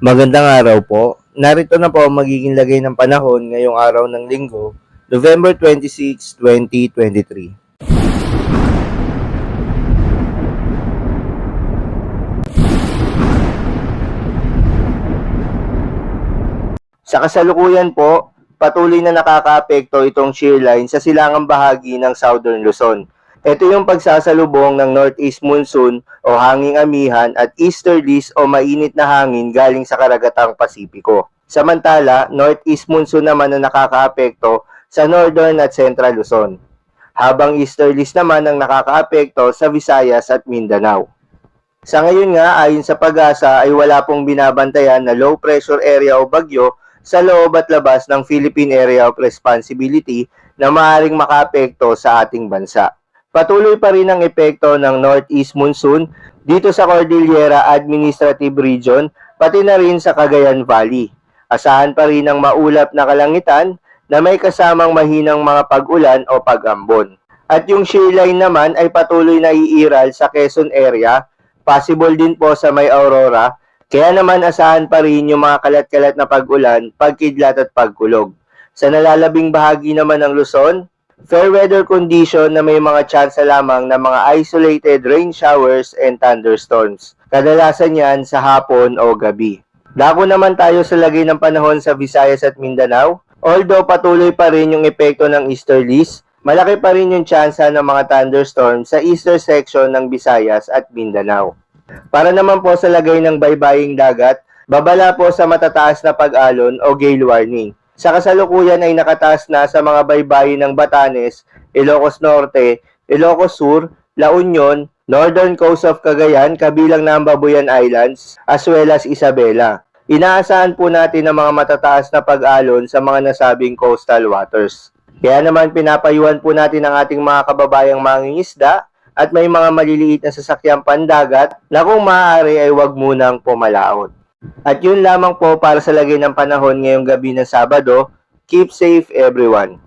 Magandang araw po. Narito na po ang magiging lagay ng panahon ngayong araw ng Linggo, November 26, 2023. Sa kasalukuyan po, patuloy na nakakaapekto itong shear line sa silangang bahagi ng Southern Luzon. Ito yung pagsasalubong ng northeast monsoon o hanging amihan at easterlies o mainit na hangin galing sa karagatang Pasipiko. Samantala, northeast monsoon naman na nakakaapekto sa northern at central Luzon, habang easterlies naman ang nakakaapekto sa Visayas at Mindanao. Sa ngayon nga, ayon sa PAGASA ay wala pong binabantayan na low pressure area o bagyo sa loob at labas ng Philippine Area of Responsibility na maaaring makaapekto sa ating bansa. Patuloy pa rin ang epekto ng northeast monsoon dito sa Cordillera Administrative Region pati na rin sa Cagayan Valley. Asahan pa rin ang maulap na kalangitan na may kasamang mahinang mga pag-ulan o pag-ambon. At yung shear line naman ay patuloy na iiral sa Quezon area, possible din po sa may Aurora, kaya naman asahan pa rin yung mga kalat-kalat na pag-ulan, pagkidlat at pagkulog. Sa nalalabing bahagi naman ng Luzon, fair weather condition na may mga tsansa lamang ng mga isolated rain showers and thunderstorms. Kadalasan yan sa hapon o gabi. Dako naman tayo sa lagay ng panahon sa Visayas at Mindanao. Although patuloy pa rin yung epekto ng easterlies, malaki pa rin yung tsansa ng mga thunderstorms sa eastern section ng Visayas at Mindanao. Para naman po sa lagay ng baybaying dagat, babala po sa matataas na pag-alon o gale warning. Sa kasalukuyan ay nakataas na sa mga baybayin ng Batanes, Ilocos Norte, Ilocos Sur, La Union, Northern Coast of Cagayan, kabilang na ang Babuyan Islands, as well as Isabela. Inaasahan po natin ang mga matataas na pag-alon sa mga nasabing coastal waters. Kaya naman pinapayuhan po natin ang ating mga kababayang mangingisda at may mga maliliit na sasakyang pandagat na kung maaari ay huwag munang pumalaot. At yun lamang po para sa lagay ng panahon ngayong gabi ng Sabado. Keep safe everyone.